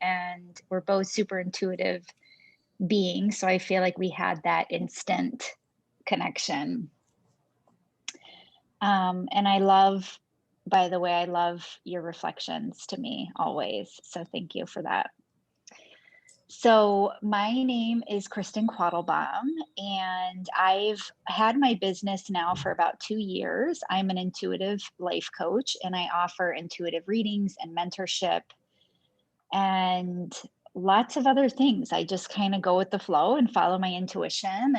and we're both super intuitive beings. So I feel like we had that instant connection. And by the way, I love your reflections to me always. So thank you for that. So my name is Kristen Quattlebaum, and I've had my business now for about 2 years. I'm an intuitive life coach, and I offer intuitive readings and mentorship and lots of other things. I just kind of go with the flow and follow my intuition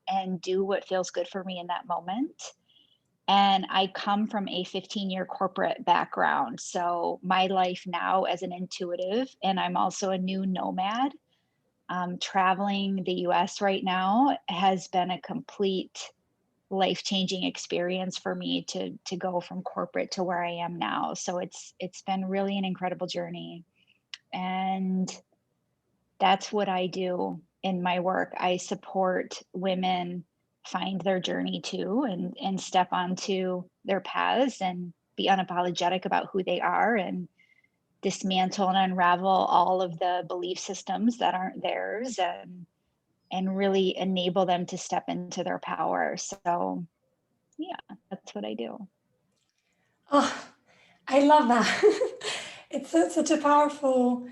and do what feels good for me in that moment. And I come from a 15-year corporate background. So my life now as an intuitive, and I'm also a new nomad. Traveling the US right now has been a complete life-changing experience for me to go from corporate to where I am now. So it's been really an incredible journey. And that's what I do in my work. I support women find their journey too and step onto their paths and be unapologetic about who they are and dismantle and unravel all of the belief systems that aren't theirs and really enable them to step into their power. So yeah, that's what I do. Oh, I love that. Such a powerful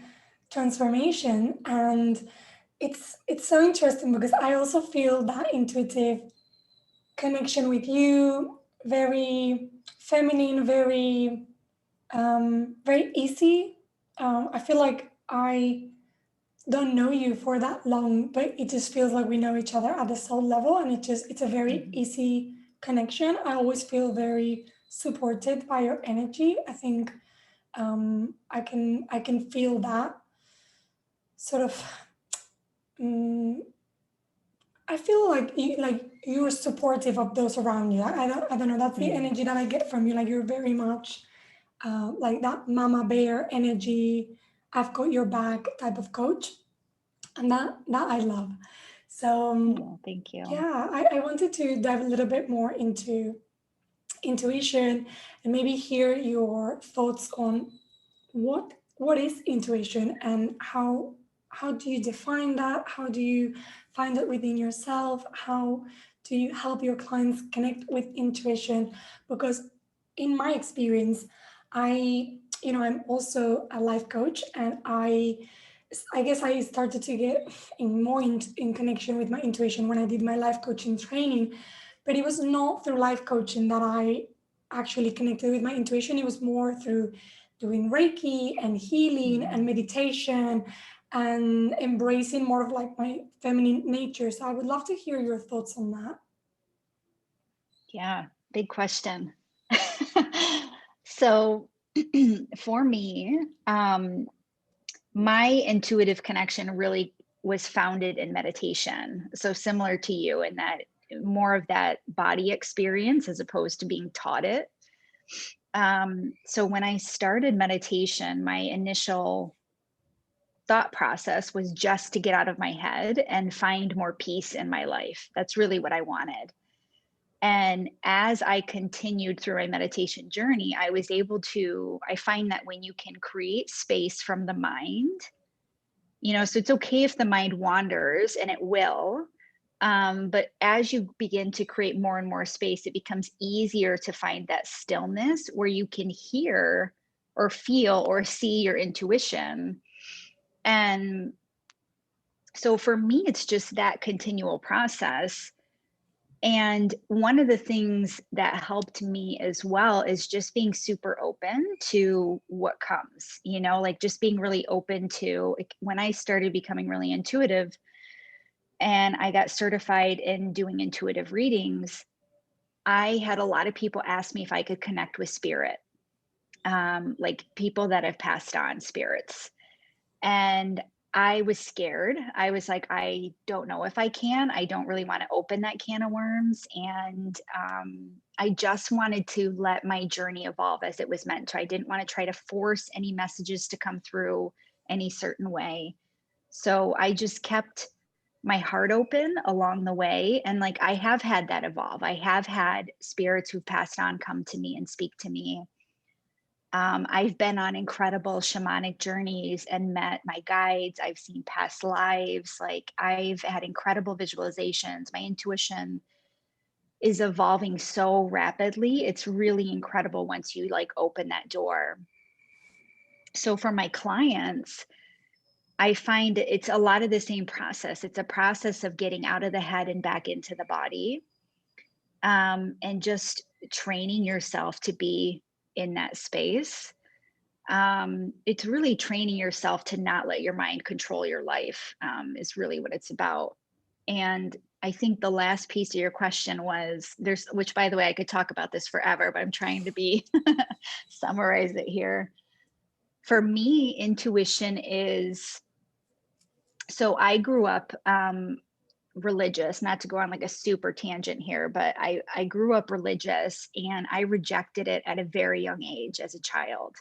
transformation, and it's so interesting because I also feel that intuitive connection with you, very feminine, very easy. I feel like I don't know you for that long, but it just feels like we know each other at the soul level, and it's a very Mhm. easy connection. I always feel very supported by your energy. I think I can feel that sort of. Um, I feel like you're supportive of those around you. I don't know. That's the Mm. energy that I get from you. Like you're very much like that mama bear energy. I've got your back type of coach, and that I love. So Oh, thank you. yeah, I wanted to dive a little bit more into intuition and maybe hear your thoughts on what is intuition and how do you define that? How do you find it within yourself? How do you help your clients connect with intuition? Because in my experience, I'm also a life coach, and I guess I started to get in connection with my intuition when I did my life coaching training, but it was not through life coaching that I actually connected with my intuition. It was more through doing Reiki and healing and Mhm. meditation and embracing more of like my feminine nature. So I would love to hear your thoughts on that. Yeah, big question. So for me, my intuitive connection really was founded in meditation. So similar to you in that more of that body experience as opposed to being taught it. So when I started meditation, my initial thought process was just to get out of my head and find more peace in my life. That's really what I wanted. And as I continued through my meditation journey, I find that when you can create space from the mind, so it's okay if the mind wanders, and it will. But as you begin to create more and more space, it becomes easier to find that stillness where you can hear or feel or see your intuition. And so for me, it's just that continual process. And one of the things that helped me as well is just being super open to what comes, like just being really open to, like, when I started becoming really intuitive and I got certified in doing intuitive readings, I had a lot of people ask me if I could connect with spirit, like people that have passed on, spirits. And I was scared. I was like, I don't know if I can. I don't really want to open that can of worms. And I just wanted to let my journey evolve as it was meant to. I didn't want to try to force any messages to come through any certain way. So I just kept my heart open along the way. And like, I have had that evolve. I have had spirits who've passed on come to me and speak to me. I've been on incredible shamanic journeys and met my guides. I've seen past lives. Like, I've had incredible visualizations. My intuition is evolving so rapidly. It's really incredible once you like open that door. So for my clients, I find it's a lot of the same process. It's a process of getting out of the head and back into the body, and just training yourself to be in that space. It's really training yourself to not let your mind control your life, is really what it's about. And I think the last piece of your question was which by the way, I could talk about this forever, but I'm trying to be summarize it here. For me, intuition is, so I grew up religious, not to go on like a super tangent here, but I grew up religious and I rejected it at a very young age as a child.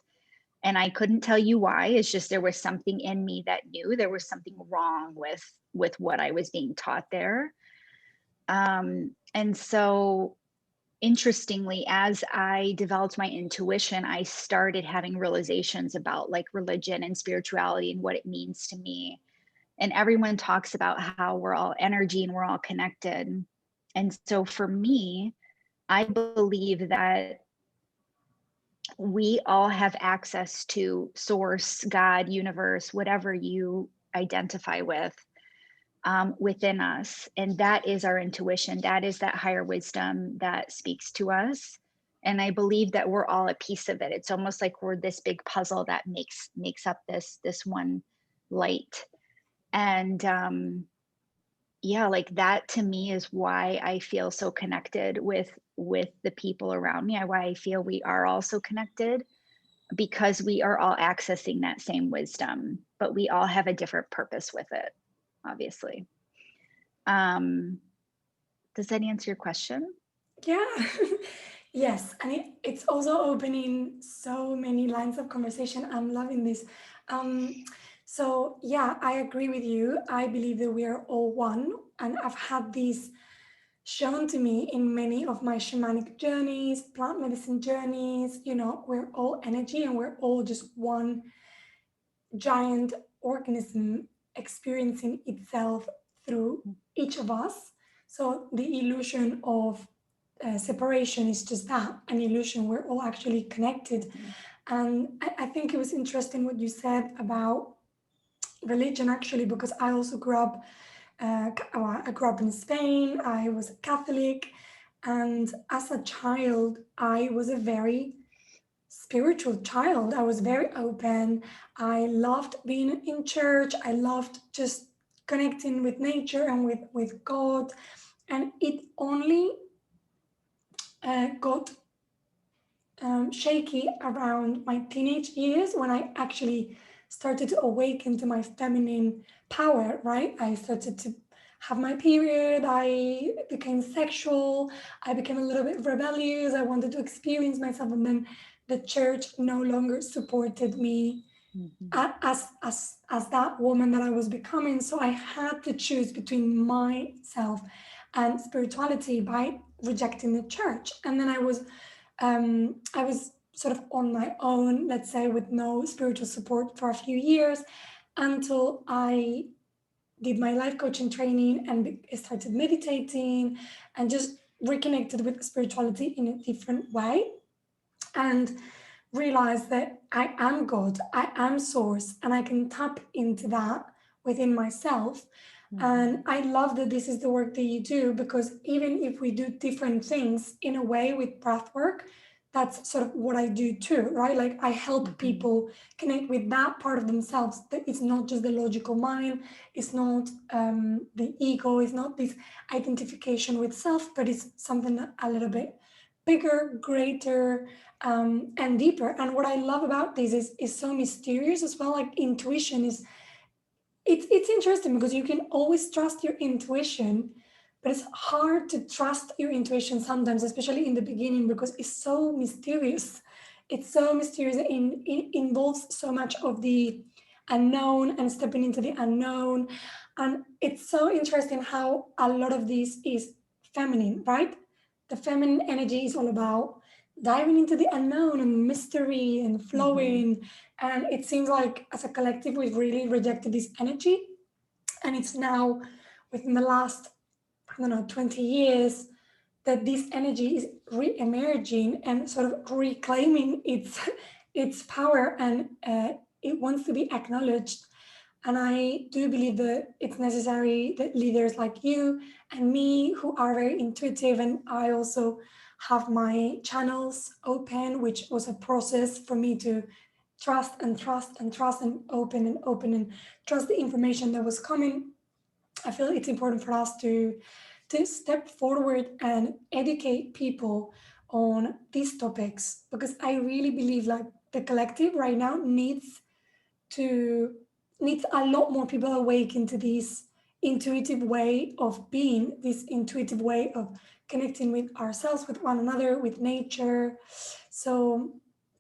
And I couldn't tell you why. It's just there was something in me that knew there was something wrong with what I was being taught there. And so interestingly, as I developed my intuition, I started having realizations about like religion and spirituality and what it means to me. And everyone talks about how we're all energy and we're all connected. And so for me, I believe that we all have access to source, God, universe, whatever you identify with, within us. And that is our intuition. That is that higher wisdom that speaks to us. And I believe that we're all a piece of it. It's almost like we're this big puzzle that makes up this one light. And yeah, like that to me is why I feel so connected with the people around me. Why I feel we are all so connected, because we are all accessing that same wisdom, but we all have a different purpose with it, obviously. Um, does that answer your question? Yeah. Yes, and it's also opening so many lines of conversation. I'm loving this. Um, so yeah, I agree with you. I believe that we are all one, and I've had this shown to me in many of my shamanic journeys, plant medicine journeys. You know, we're all energy, and we're all just one giant organism experiencing itself through each of us. So the illusion of separation is just that, an illusion. We're all actually connected. Mhm. And I think it was interesting what you said about religion, actually, because I also grew up. I grew up in Spain. I was Catholic, and as a child, I was a very spiritual child. I was very open. I loved being in church. I loved just connecting with nature and with God. And it only got shaky around my teenage years when I actually started to awaken to my feminine power, right? I started to have my period. I became sexual. I became a little bit rebellious. I wanted to experience myself. And then the church no longer supported me Mhm. as that woman that I was becoming. So I had to choose between myself and spirituality by rejecting the church. And then I was sort of on my own, let's say, with no spiritual support for a few years until I did my life coaching training and started meditating and just reconnected with spirituality in a different way, and realized that I am God, I am source, and I can tap into that within myself. And Mhm. I love that this is the work that you do, because even if we do different things in a way with breath work, that's sort of what I do too, right? Like I help Mhm. people connect with that part of themselves. That it's not just the logical mind, it's not the ego, it's not this identification with self, but it's something a little bit bigger, greater, and deeper. And what I love about this is so mysterious as well. Like intuition is, it's interesting because you can always trust your intuition, but it's hard to trust your intuition sometimes, especially in the beginning, because it's so mysterious. It's so mysterious. It involves so much of the unknown and stepping into the unknown. And it's so interesting how a lot of this is feminine, right? The feminine energy is all about diving into the unknown and mystery and Hmm. flowing. And it seems like as a collective, we've really rejected this energy. And it's now within the last, I don't know, 20 years that this energy is re-emerging and sort of reclaiming its its power, and it wants to be acknowledged. And I do believe that it's necessary that leaders like you and me, who are very intuitive, and I also have my channels open, which was a process for me to trust and trust and trust and open and trust the information that was coming. I feel it's important for us to step forward and educate people on these topics, because I really believe like the collective right now to needs a lot more people awake into this intuitive way of being, this intuitive way of connecting with ourselves, with one another, with nature. So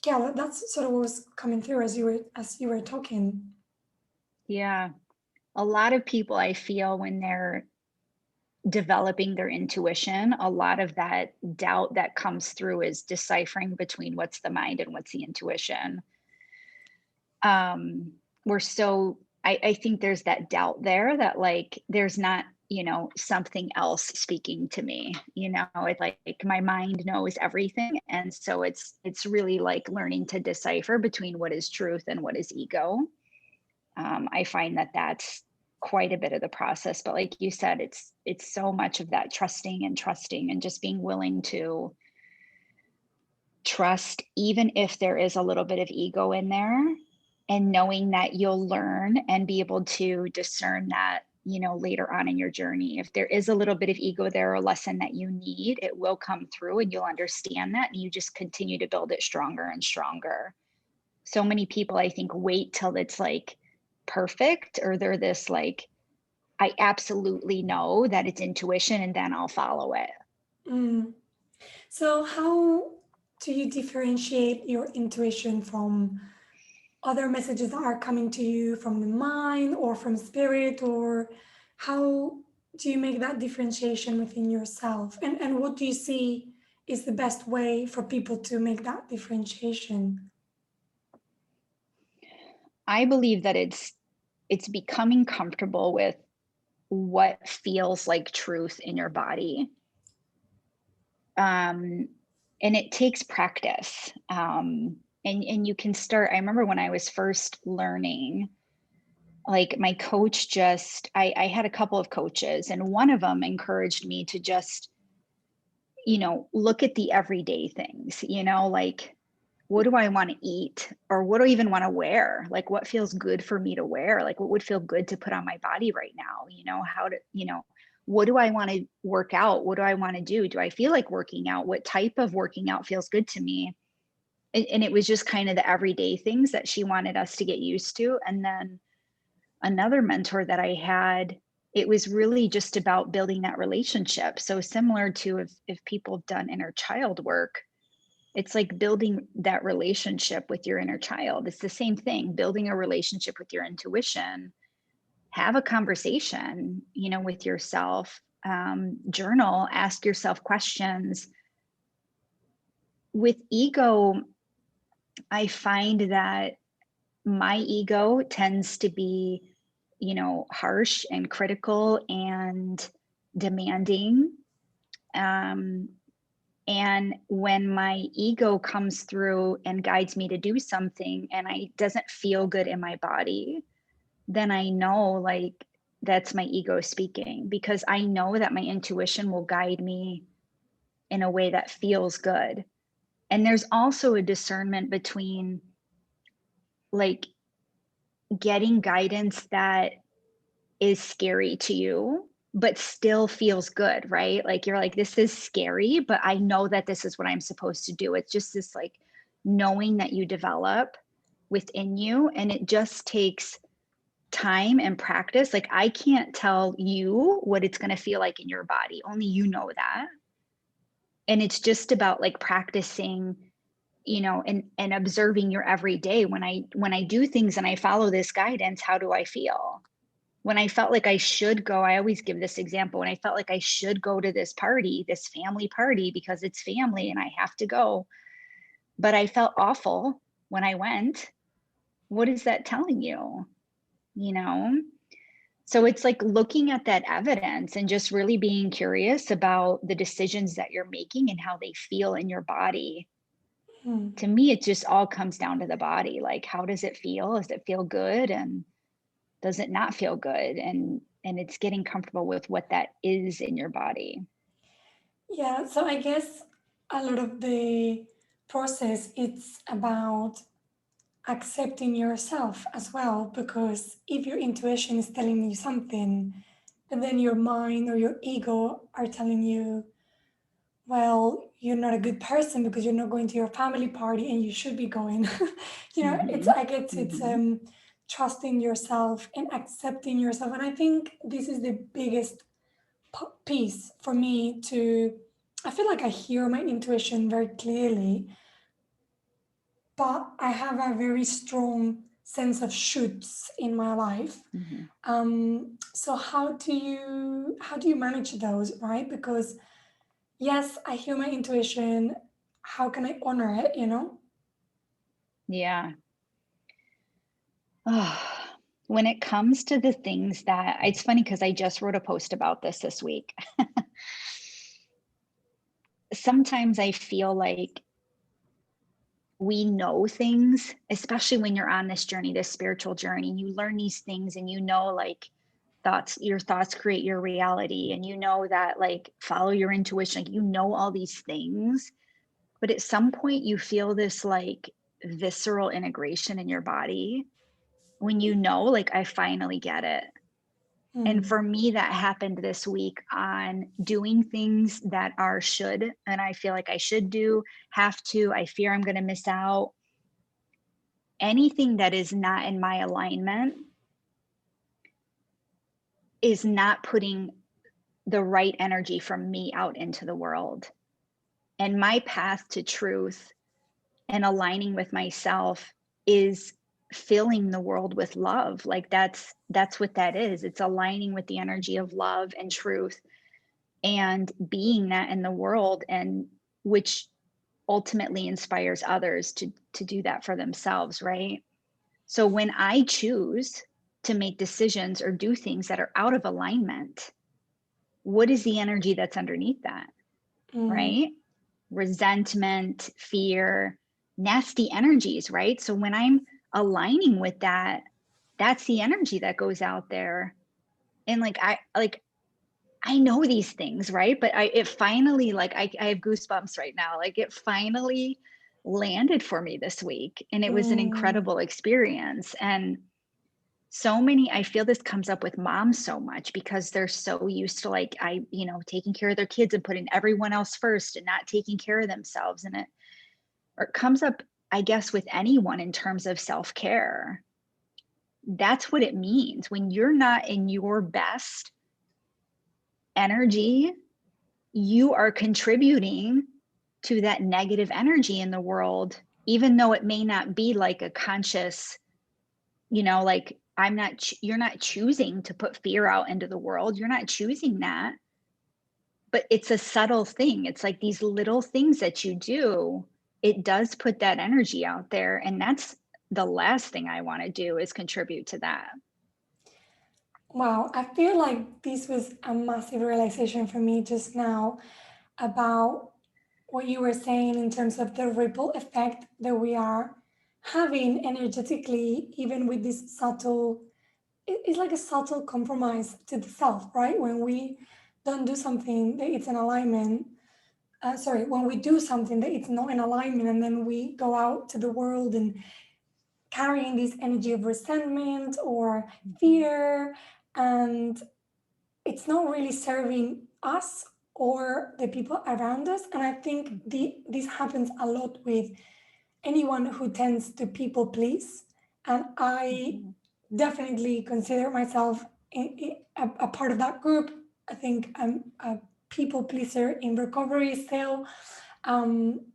yeah, that's sort of what was coming through as you were talking. Yeah. A lot of people, I feel, when they're developing their intuition, a lot of that doubt that comes through is deciphering between what's the mind and what's the intuition. We're so, I think there's that doubt there that like there's not, something else speaking to me. It's like my mind knows everything. And so it's really like learning to decipher between what is truth and what is ego. I find that that's quite a bit of the process. But like you said, it's so much of that trusting and just being willing to trust, even if there is a little bit of ego in there, and knowing that you'll learn and be able to discern that, later on in your journey. If there is a little bit of ego there, or a lesson that you need, it will come through and you'll understand that. And you just continue to build it stronger and stronger. So many people, I think, wait till it's like perfect, or they're this like, I absolutely know that it's intuition and then I'll follow it. Mm. So how do you differentiate your intuition from other messages that are coming to you from the mind or from spirit, or how do you make that differentiation within yourself, and what do you see is the best way for people to make that differentiation? I believe that it's becoming comfortable with what feels like truth in your body. Um, and it takes practice. And you can start. I remember when I was first learning, like my coach just, I had a couple of coaches, and one of them encouraged me to just, look at the everyday things, like what do I want to eat, or what do I even want to wear? Like what feels good for me to wear? Like what would feel good to put on my body right now? How to, what do I want to work out? What do I want to do? Do I feel like working out? What type of working out feels good to me? And it was just kind of the everyday things that she wanted us to get used to. And then another mentor that I had, it was really just about building that relationship. So similar to if people have done inner child work, it's like building that relationship with your inner child. It's the same thing, building a relationship with your intuition. Have a conversation, with yourself. Journal, ask yourself questions. With ego, I find that my ego tends to be, harsh and critical and demanding. Um, and when my ego comes through and guides me to do something and I doesn't feel good in my body, then I know like that's my ego speaking, because I know that my intuition will guide me in a way that feels good. And there's also a discernment between like getting guidance that is scary to you but still feels good, right? Like you're like, this is scary, but I know that this is what I'm supposed to do. It's just this like knowing that you develop within you, and it just takes time and practice. Like I can't tell you what it's going to feel like in your body, only you know that. And it's just about like practicing, and observing your everyday. When I do things and I follow this guidance, how do I feel? When I felt like I should go, I always give this example. When I felt like I should go to this party, this family party, because it's family and I have to go, but I felt awful when I went. What is that telling you? You know? So it's like looking at that evidence and just really being curious about the decisions that you're making and how they feel in your body. Hmm. To me, it just all comes down to the body. Like, how does it feel? Does it feel good? And does it not feel good? And it's getting comfortable with what that is in your body. Yeah, so I guess a lot of the process it's about accepting yourself as well, because if your intuition is telling you something, but then your mind or your ego are telling you, well, you're not a good person because you're not going to your family party and you should be going. It's, Hmm. I guess it's Hmm. trusting yourself and accepting yourself. And I think this is the biggest piece for me to, I feel like I hear my intuition very clearly, but I have a very strong sense of shoots in my life. Hmm. So how do you manage those, right? Because yes, I hear my intuition. How can I honor it? Yeah. When it comes to the things that, it's funny because I just wrote a post about this week. Sometimes I feel like we know things, especially when you're on this journey, this spiritual journey. You learn these things and like your thoughts create your reality. And that like follow your intuition, like all these things. But at some point you feel this like visceral integration in your body when like I finally get it. And Hmm. for me, that happened this week on doing things that are should, and I feel like I should do, have to, I fear I'm going to miss out. Anything that is not in my alignment is not putting the right energy from me out into the world. And my path to truth and aligning with myself is filling the world with love. Like that's what that is. It's aligning with the energy of love and truth and being that in the world, and which ultimately inspires others to do that for themselves, right? So when I choose to make decisions or do things that are out of alignment, what is the energy that's underneath that, Hmm. right? Resentment, fear, nasty energies, right? So when I'm aligning with that, that's the energy that goes out there. And I know these things, right? But it finally, like, I have goosebumps right now. Like, it finally landed for me this week. And it was an Hmm. incredible experience. And so many, I feel this comes up with moms so much because they're so used to, like, taking care of their kids and putting everyone else first and not taking care of themselves. And it comes up, I guess, with anyone in terms of self care. That's what it means when you're not in your best energy. You are contributing to that negative energy in the world, even though it may not be like a conscious, like you're not choosing to put fear out into the world. You're not choosing that, but it's a subtle thing. It's like these little things that you do. It does put that energy out there. And that's the last thing I want to do is contribute to that. Wow, I feel like this was a massive realization for me just now about what you were saying in terms of the ripple effect that we are having energetically, even with this subtle, it's like a subtle compromise to the self, right? When we don't do something that it's in alignment, when we do something that it's not in alignment, and then we go out to the world and carrying this energy of resentment or Mhm. fear, and it's not really serving us or the people around us. And I think Mhm. this happens a lot with anyone who tends to people please. And I Mhm. definitely consider myself a part of that group. I think I'm a people pleaser in recovery still. Um,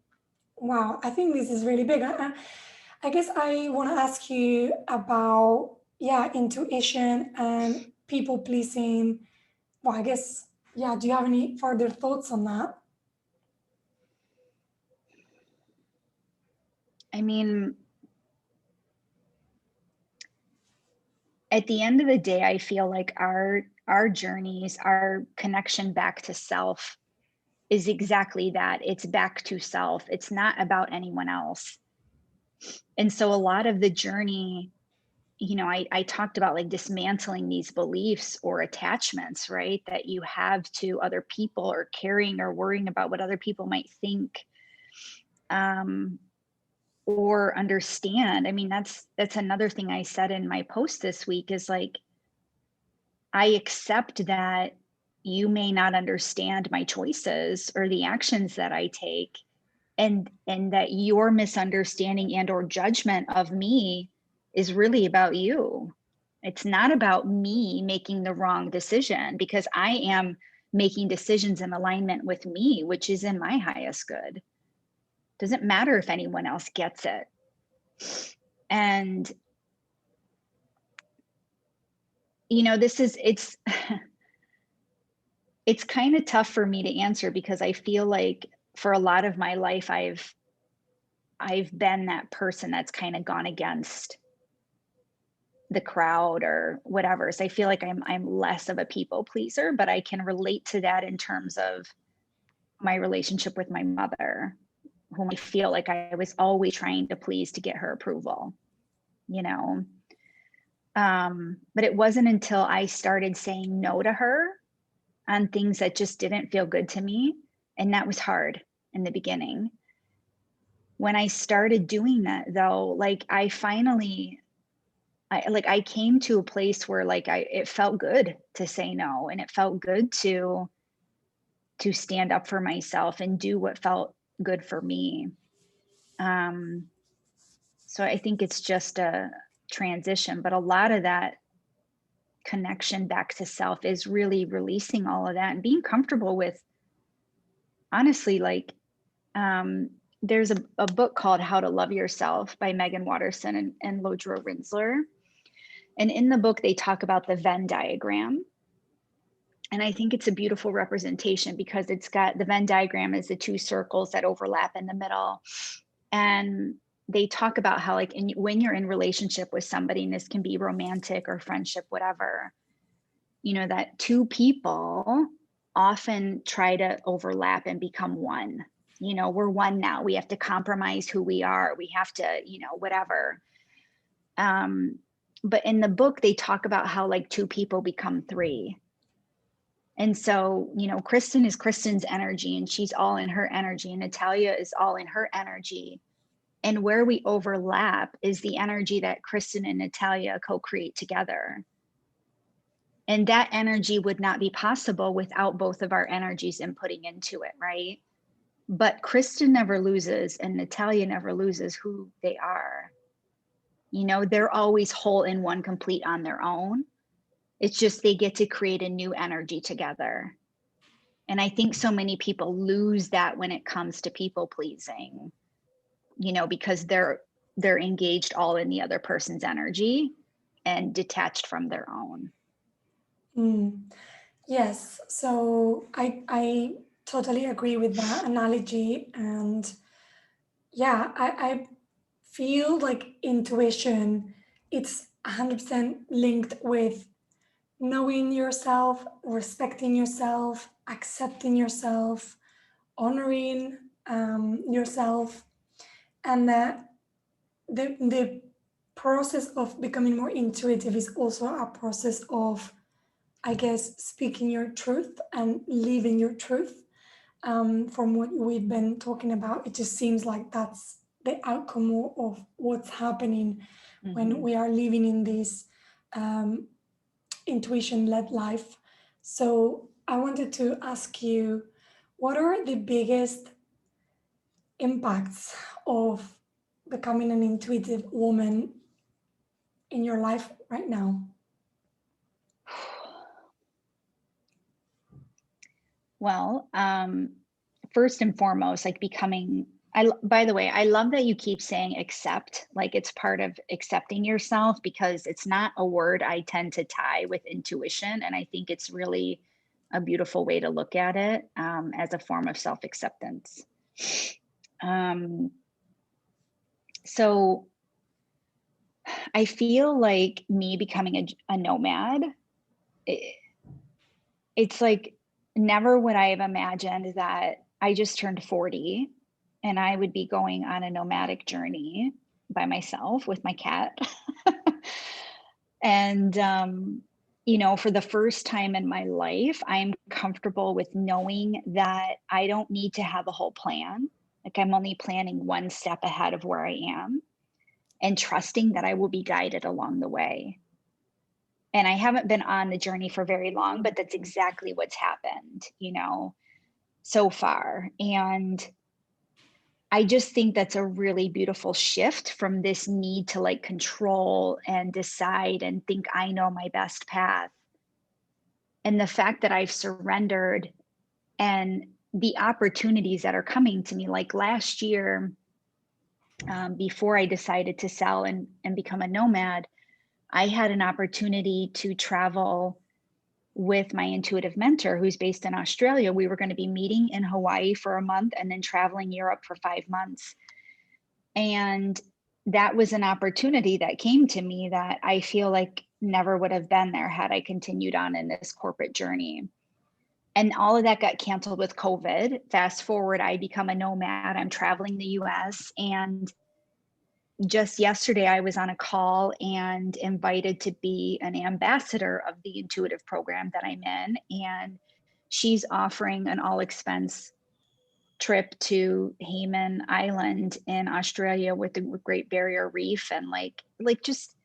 wow, I think this is really big. I guess I want to ask you about, yeah, intuition and people pleasing. Well, I guess, yeah, do you have any further thoughts on that? I mean, at the end of the day, I feel like our journeys, our connection back to self is exactly that. It's back to self. It's not about anyone else. And so a lot of the journey, I talked about like dismantling these beliefs or attachments, right? That you have to other people or caring or worrying about what other people might think. Um, or understand. I mean, that's another thing I said in my post this week is like, I accept that you may not understand my choices or the actions that I take, and that your misunderstanding and or judgment of me is really about you. It's not about me making the wrong decision, because I am making decisions in alignment with me, which is in my highest good. Doesn't matter if anyone else gets it. And this is it's kind of tough for me to answer, because I feel like for a lot of my life I've been that person that's kind of gone against the crowd or whatever. So I feel like I'm less of a people pleaser, but I can relate to that in terms of my relationship with my mother, whom I feel like I was always trying to please to get her approval, you know. But it wasn't until I started saying no to her on things that just didn't feel good to me, and that was hard in the beginning. When I started doing that though, like I finally I came to a place where like it felt good to say no, and it felt good to stand up for myself and do what felt good for me. Um, so I think it's just a transition, but a lot of that connection back to self is really releasing all of that and being comfortable with, honestly, like, there's a book called How to Love Yourself by Megan Watterson and Lodra Rinsler. And in the book, they talk about the Venn diagram. And I think it's a beautiful representation, because it's got the Venn diagram is the two circles that overlap in the middle. And they talk about how, like, when you're in relationship with somebody, and this can be romantic or friendship, whatever, that two people often try to overlap and become one. We're one now. We have to compromise who we are. We have to, whatever. But in the book, they talk about how like two people become three. And so, Kristen is Kristen's energy, and she's all in her energy, and Natalia is all in her energy. And where we overlap is the energy that Kristen and Natalia co-create together. And that energy would not be possible without both of our energies inputting into it, right? But Kristen never loses and Natalia never loses who they are. They're always whole and one, complete on their own. It's just they get to create a new energy together. And I think so many people lose that when it comes to people pleasing, because they're engaged all in the other person's energy and detached from their own. Yes, so I totally agree with that analogy. And yeah, I feel like intuition, it's 100% linked with knowing yourself, respecting yourself, accepting yourself, honoring yourself, and that the process of becoming more intuitive is also a process of, I guess, speaking your truth and living your truth. From what we've been talking about, it just seems like that's the outcome of what's happening when we are living in this intuition-led life. So I wanted to ask you, what are the biggest impacts of becoming an intuitive woman in your life right now? Well, first and foremost, like by the way, I love that you keep saying accept, like it's part of accepting yourself, because it's not a word I tend to tie with intuition. And I think it's really a beautiful way to look at it, as a form of self-acceptance. So I feel like me becoming a nomad, I it's like never would I have imagined that I just turned 40 and I would be going on a nomadic journey by myself with my cat. And, for the first time in my life, I'm comfortable with knowing that I don't need to have a whole plan. Like I'm only planning one step ahead of where I am and trusting that I will be guided along the way. And I haven't been on the journey for very long, but that's exactly what's happened, so far. And I just think that's a really beautiful shift from this need to like control and decide and think I know my best path. And the fact that I've surrendered and the opportunities that are coming to me, like last year, before I decided to sell and become a nomad, I had an opportunity to travel with my intuitive mentor who's based in Australia. We were going to be meeting in Hawaii for a month and then traveling Europe for 5 months. And that was an opportunity that came to me that I feel like never would have been there had I continued on in this corporate journey. And all of that got canceled with COVID. Fast forward, I become a nomad. I'm traveling the US. And just yesterday, I was on a call and invited to be an ambassador of the intuitive program that I'm in. And she's offering an all expense trip to Hayman Island in Australia with the Great Barrier Reef. And like just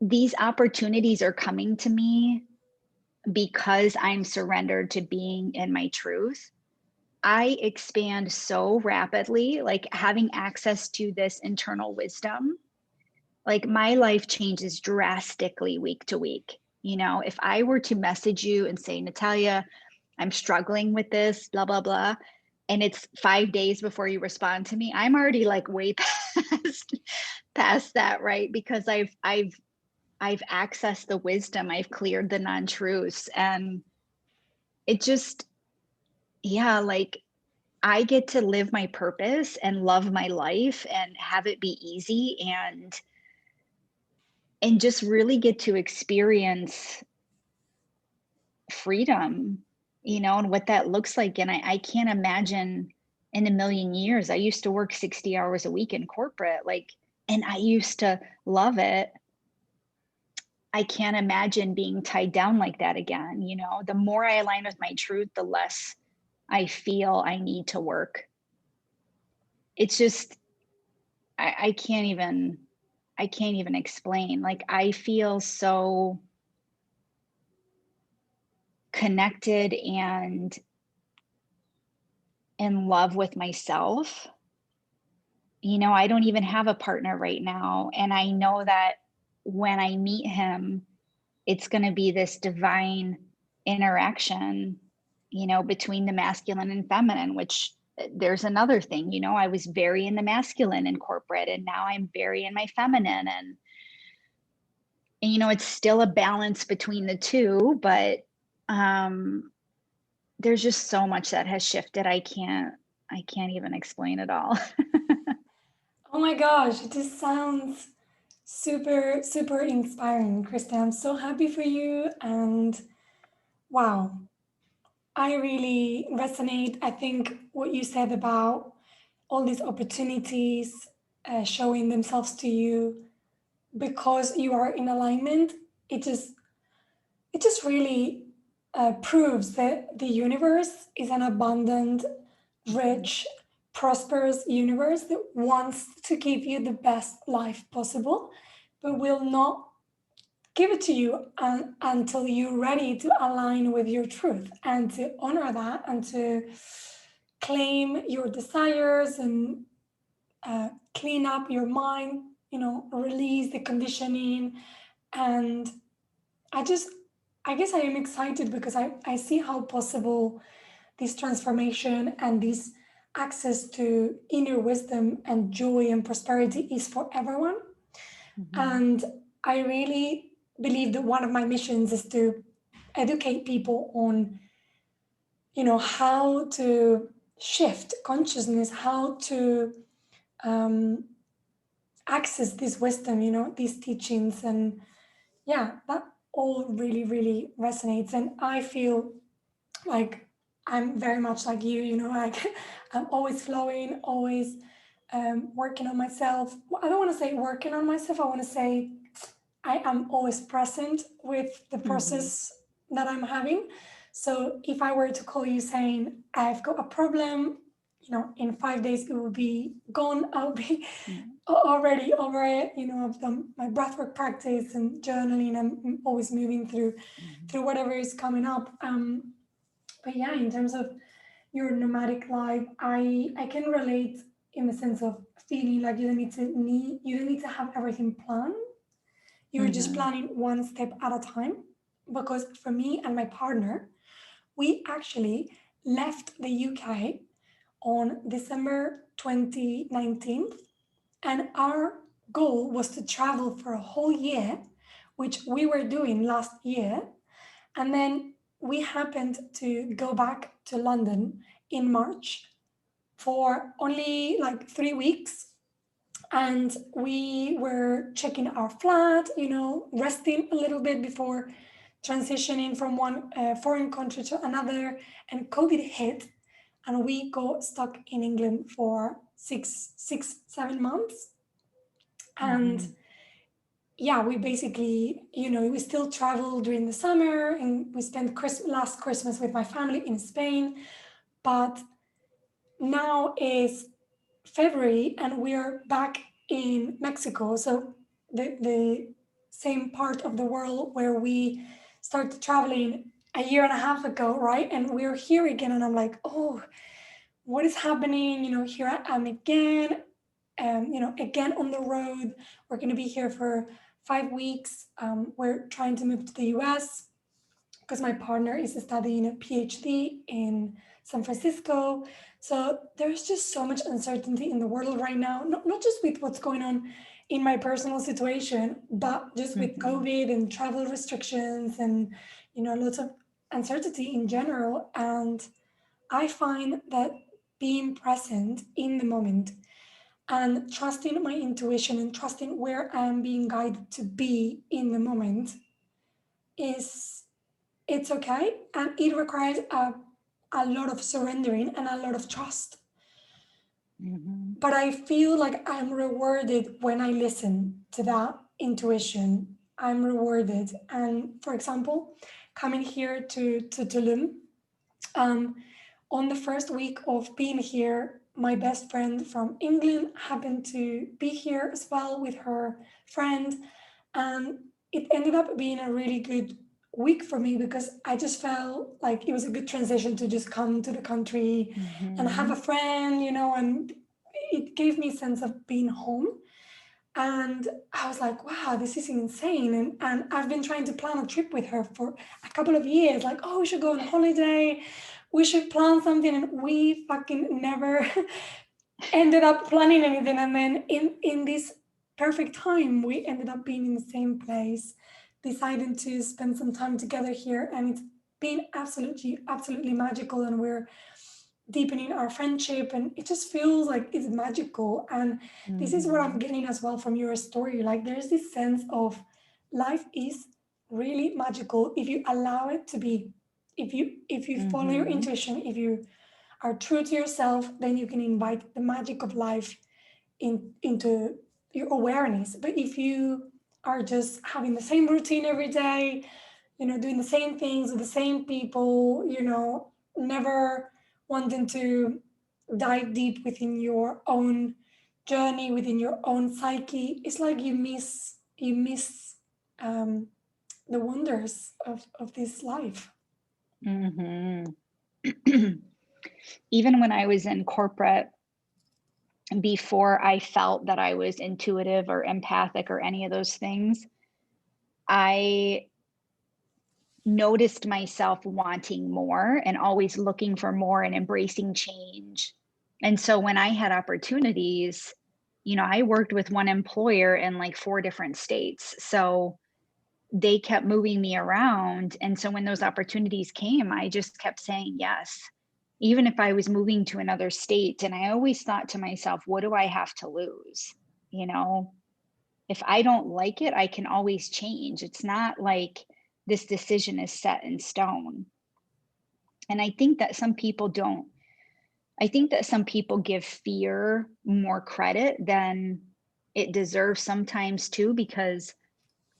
these opportunities are coming to me because I'm surrendered to being in my truth. I expand so rapidly, like having access to this internal wisdom. Like my life changes drastically week to week. If I were to message you and say, Natalia, I'm struggling with this, blah, blah, blah, and it's 5 days before you respond to me, I'm already like way past that, right? Because I've accessed the wisdom, I've cleared the non-truths, and it just, yeah, like I get to live my purpose and love my life and have it be easy and just really get to experience freedom, and what that looks like. And I can't imagine in a million years. I used to work 60 hours a week in corporate, and I used to love it. I can't imagine being tied down like that again. The more I align with my truth, the less I feel I need to work. It's just, I can't even explain. Like I feel so connected and in love with myself. I don't even have a partner right now. And I know that when I meet him, it's going to be this divine interaction, between the masculine and feminine, which there's another thing, I was very in the masculine in corporate and now I'm very in my feminine. And it's still a balance between the two, but um, there's just so much that has shifted. I can't even explain it all. Oh my gosh, it just sounds super, super inspiring, Krista. I'm so happy for you. And wow, I really resonate. I think what you said about all these opportunities showing themselves to you because you are in alignment, it just really proves that the universe is an abundant, Mhm. rich, prosperous universe that wants to give you the best life possible, but will not give it to you until you're ready to align with your truth and to honor that and to claim your desires and clean up your mind, release the conditioning. And I just, I guess I am excited because I see how possible this transformation and this access to inner wisdom and joy and prosperity is for everyone. Mhm. And I really believe that one of my missions is to educate people on, how to shift consciousness, how to um, access this wisdom, these teachings. And yeah, that all really, really resonates. And I feel like I'm very much like you, like I'm always flowing, always working on myself. Well, I don't want to say working on myself, I want to say I am always present with the Mm-hmm. process that I'm having. So if I were to call you saying I've got a problem, in 5 days it will be gone. I'll be already over it. I've done my breathwork practice and journaling. I'm always moving Mm-hmm. through whatever is coming up. But yeah, in terms of your nomadic life, I can relate in the sense of feeling like you don't need to have everything planned. You're just Mm-hmm. planning one step at a time. Because for me and my partner, we actually left the UK on December 2019, and our goal was to travel for a whole year, which we were doing last year. And then we happened to go back to London in March for only like 3 weeks. And we were checking our flat, resting a little bit before transitioning from one foreign country to another. And COVID hit, and we got stuck in England for 7 months. And Mm-hmm. yeah, we basically, we still travel during the summer, and we spent last Christmas with my family in Spain. But now is February, and we're back in Mexico. So the same part of the world where we started traveling a year and a half ago, right? And we're here again, and I'm like, oh, what is happening? Here I am again, again on the road. We're going to be here for 5 weeks. We're trying to move to the US because my partner is studying a PhD in San Francisco. So there's just so much uncertainty in the world right now, not just with what's going on in my personal situation, but just with Mm-hmm. COVID and travel restrictions and, lots of uncertainty in general. And I find that being present in the moment and trusting my intuition and trusting where I'm being guided to be in the moment is it's okay, and it requires a lot of surrendering and a lot of trust. Mm-hmm. But I feel like I'm rewarded when I listen to that intuition. I'm rewarded. And for example, coming here to Tulum, um, on the first week of being here, my best friend from England happened to be here as well with her friend. And it ended up being a really good week for me because I just felt like it was a good transition to just come to the country and have Mm-hmm. a friend, and it gave me a sense of being home. And I was like, wow, this is insane. And I've been trying to plan a trip with her for a couple of years. Like, oh, we should go on holiday. We should plan something. And we fucking never ended up planning anything. And then in this perfect time, we ended up being in the same place, deciding to spend some time together here. And it's been absolutely, absolutely magical. And we're deepening our friendship, and it just feels like it's magical. And this is what I'm Mm-hmm. getting as well from your story. Like there's this sense of life is really magical if you allow it to be. If you follow your Mm-hmm. intuition, if you are true to yourself, then you can invite the magic of life into your awareness. But if you are just having the same routine every day, doing the same things with the same people, never wanting to dive deep within your own journey, within your own psyche, it's like you miss um, the wonders of this life. Mm-hmm. Even when I was in corporate, before I felt that I was intuitive or empathic or any of those things, I noticed myself wanting more and always looking for more and embracing change. And so when I had opportunities, I worked with one employer in like 4 different states. So they kept moving me around. And so when those opportunities came, I just kept saying yes. even if I was moving to another state, and I always thought to myself, what do I have to lose? You know, if I don't like it, I can always change. It's not like this decision is set in stone. And I think that some people give fear more credit than it deserves sometimes too, because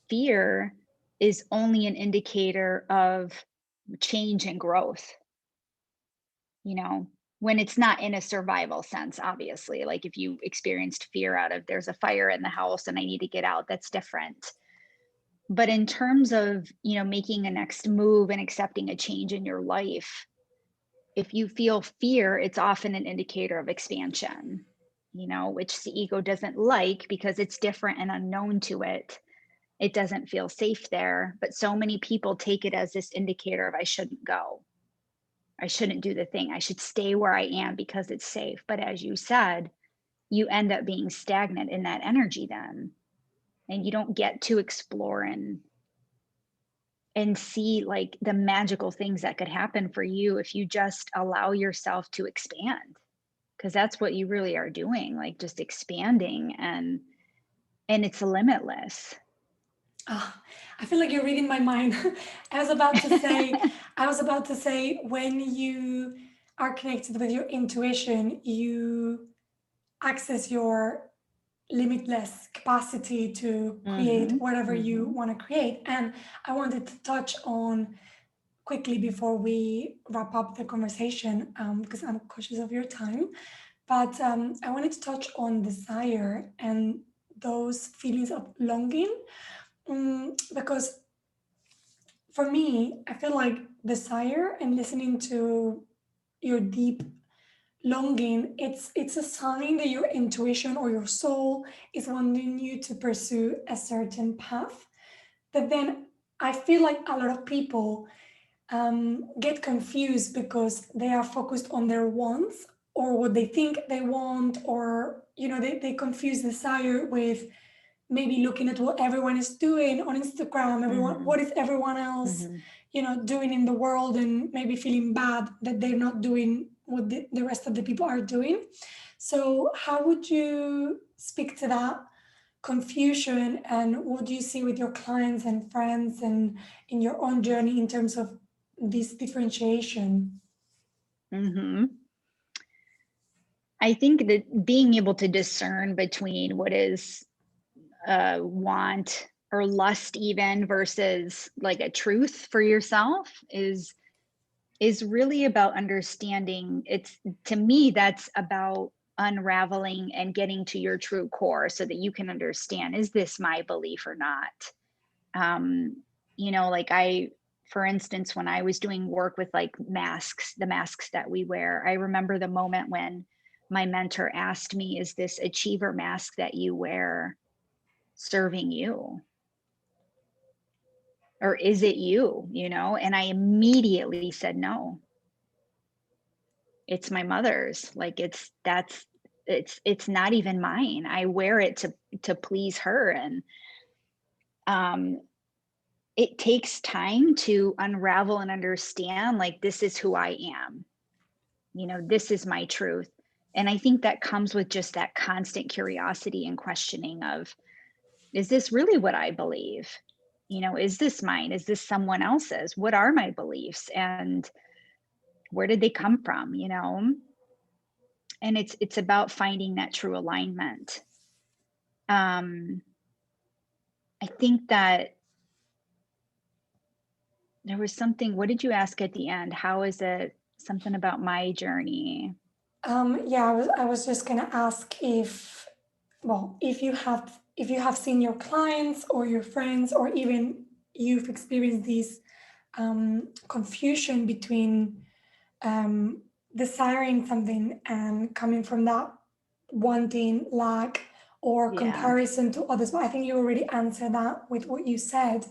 fear is only an indicator of change and growth, you know, when it's not in a survival sense, obviously. Like if you experienced fear out of there's a fire in the house and I need to get out, that's different. But in terms of, making a next move and accepting a change in your life, if you feel fear, it's often an indicator of expansion, which the ego doesn't like because it's different and unknown to it. It doesn't feel safe there. But so many people take it as this indicator of I shouldn't go. I shouldn't do the thing. I should stay where I am because it's safe. But as you said, you end up being stagnant in that energy then. And you don't get to explore and see like the magical things that could happen for you if you just allow yourself to expand, because that's what you really are doing, like just expanding, and it's limitless. I feel like you're reading my mind. I was about to say, when you are connected with your intuition, you access your limitless capacity to create Mm-hmm. whatever you Mm-hmm. want to create. And I wanted to touch on quickly before we wrap up the conversation, because I'm cautious of your time. But I wanted to touch on desire and those feelings of longing, because for me, I feel like desire and listening to your deep longing, it's a sign that your intuition or your soul is wanting you to pursue a certain path. But then I feel like a lot of people get confused because they are focused on their wants or what they think they want, or they confuse desire with maybe looking at what everyone is doing on Instagram, everyone, Mm-hmm. what is everyone else, Mm-hmm. doing in the world, and maybe feeling bad that they're not doing what the rest of the people are doing. So how would you speak to that confusion, and what do you see with your clients and friends and in your own journey in terms of this differentiation? Mm-hmm. I think that being able to discern between what is want or lust even versus like a truth for yourself is really about understanding. It's, to me, that's about unraveling and getting to your true core so that you can understand, is this my belief or not? um like for instance, when I was doing work with like masks, the masks that we wear, I remember the moment when my mentor asked me, is this achiever mask that you wear serving you, or is it you? And I immediately said, no, it's my mother's. Like it's not even mine. I wear it to please her. And um it takes time to unravel and understand, like, this is who I am, this is my truth. And I think that comes with just that constant curiosity and questioning of, is this really what I believe? Is this mine? Is this someone else's? What are my beliefs, and where did they come from? And it's about finding that true alignment. um I think that there was something, what did you ask at the end? How is it something about my journey? Yeah, I was just gonna ask if, well, if you have seen your clients or your friends, or even you've experienced this confusion between um, desiring something and coming from that wanting, lack, or Yeah. comparison to others. But I think you already answered that with what you said.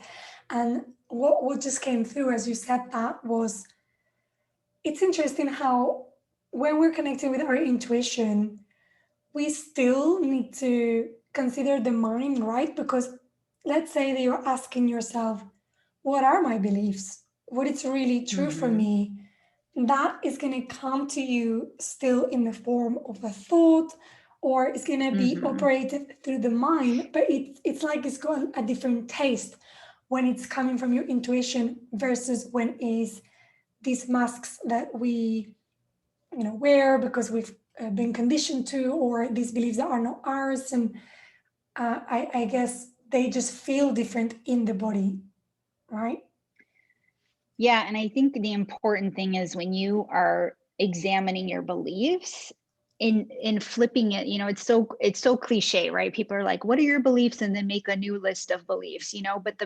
And what just came through as you said that was, it's interesting how when we're connecting with our intuition, we still need to consider the mind, right? Because let's say that you're asking yourself, what are my beliefs? What is really true for Mhm. me? that is going to come to you still in the form of a thought, or it's going to be Mm-hmm. operated through the mind, but it's like it's got a different taste when it's coming from your intuition versus when is these masks that we wear because we've been conditioned to, or these beliefs that are not ours. And I guess they just feel different in the body, right? Yeah, and I think the important thing is when you are examining your beliefs in flipping it, it's so cliche, right? People are like, "What are your beliefs?" and then make a new list of beliefs, but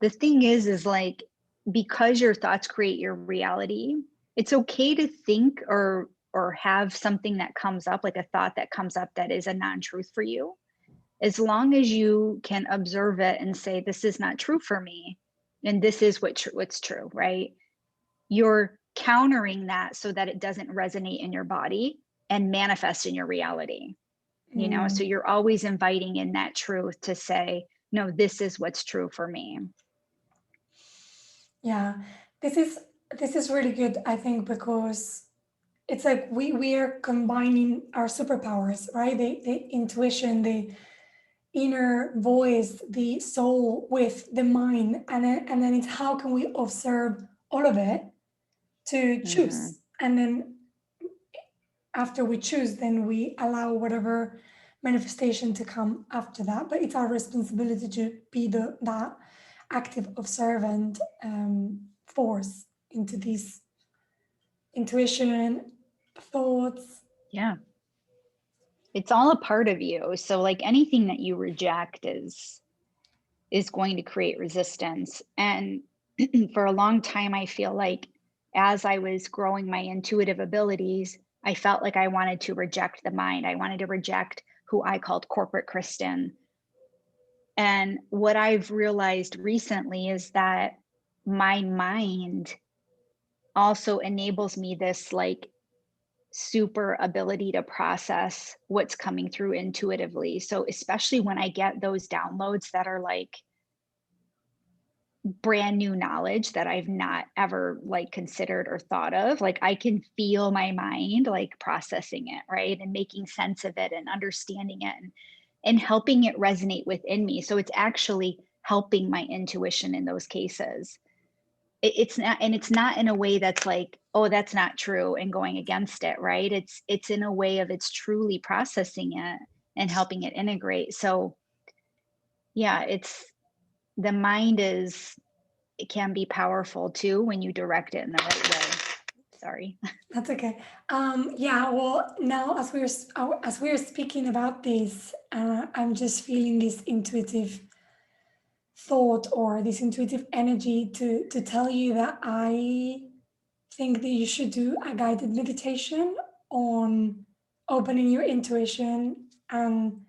the thing is like because your thoughts create your reality, it's okay to think or have something that comes up, like a thought that comes up that is a non-truth for you, as long as you can observe it and say, this is not true for me, and this is what's true, right? You're countering that so that it doesn't resonate in your body and manifest in your reality. So Mm, you're always inviting in that truth to say, no, this is what's true for me. yeah, this is really good, I think, because it's like we are combining our superpowers, right? The intuition, the inner voice, the soul with the mind, and then it's how can we observe all of it to Hmm. choose, and then after we choose, then we allow whatever manifestation to come after that. But it's our responsibility to be that active observant force into these intuition, thoughts. Yeah, it's all a part of you. So like anything that you reject is going to create resistance. And for a long time, I feel like as I was growing my intuitive abilities, I felt like I wanted to reject the mind. I wanted to reject who I called corporate Kristen. And what I've realized recently is that my mind also enables me this like super ability to process what's coming through intuitively. So, especially when I get those downloads that are like brand new knowledge that I've not ever like considered or thought of, like I can feel my mind like processing it, right? And making sense of it and understanding it and helping it resonate within me. So it's actually helping my intuition in those cases. It's not in a way that's like, oh, that's not true and going against it, right? It's in a way of it's truly processing it and helping it integrate. So yeah, it's the mind is it can be powerful too when you direct it in the right way. Sorry. That's okay. Yeah. Well, now as we're speaking about this, I'm just feeling this intuitive thought or this intuitive energy to tell you that I think that you should do a guided meditation on opening your intuition and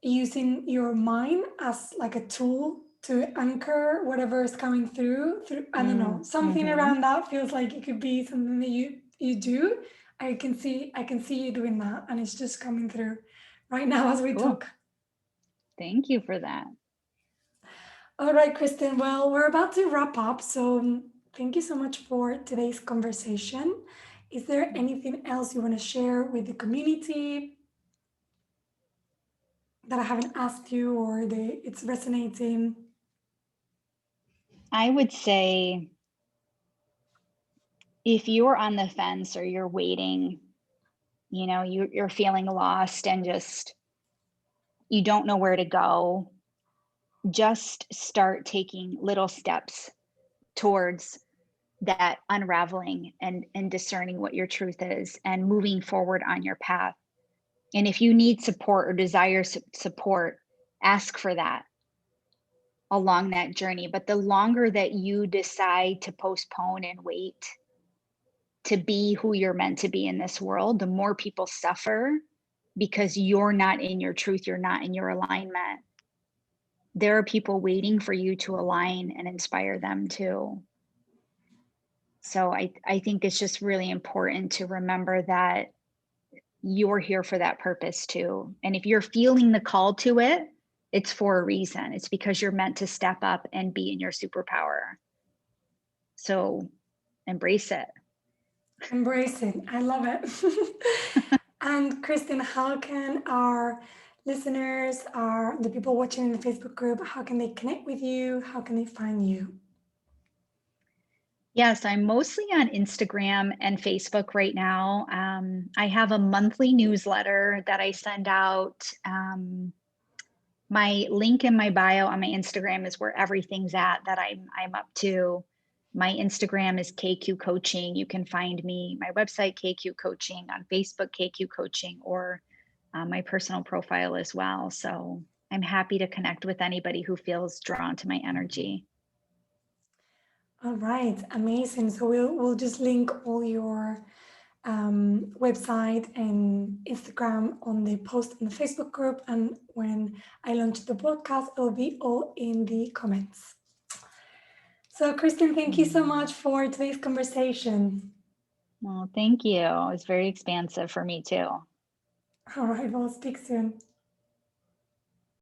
using your mind as like a tool to anchor whatever is coming through. I don't know, something Mm-hmm. around that feels like it could be something that you do. I can see you doing that, and it's just coming through right now as we Cool. talk. Thank you for that. All right, Kristen. Well, we're about to wrap up, so thank you so much for today's conversation. Is there anything else you want to share with the community that I haven't asked you, or it's resonating? I would say if you're on the fence or you're waiting, you're feeling lost and just you don't know where to go, just start taking little steps towards that unraveling and discerning what your truth is and moving forward on your path. And if you need support or desire support, ask for that along that journey. But the longer that you decide to postpone and wait to be who you're meant to be in this world, the more people suffer because you're not in your truth, you're not in your alignment. There are people waiting for you to align and inspire them too. So I think it's just really important to remember that you're here for that purpose too. And if you're feeling the call to it, it's for a reason. It's because you're meant to step up and be in your superpower. So embrace it. Embrace it. I love it. And Kristen, how can our listeners, the people watching in the Facebook group, how can they connect with you? How can they find you? Yes, I'm mostly on Instagram and Facebook right now. I have a monthly newsletter that I send out. My link in my bio on my Instagram is where everything's at that I'm up to. My Instagram is KQ Coaching. You can find me, my website, KQ Coaching, on Facebook, KQ Coaching, or my personal profile as well. So I'm happy to connect with anybody who feels drawn to my energy. All right, amazing. So we'll just link all your website and Instagram on the post in the Facebook group, and when I launch the podcast, it'll be all in the comments. So, Kristen, thank you so much for today's conversation. Well, thank you. It was very expansive for me too. All right, we'll speak soon.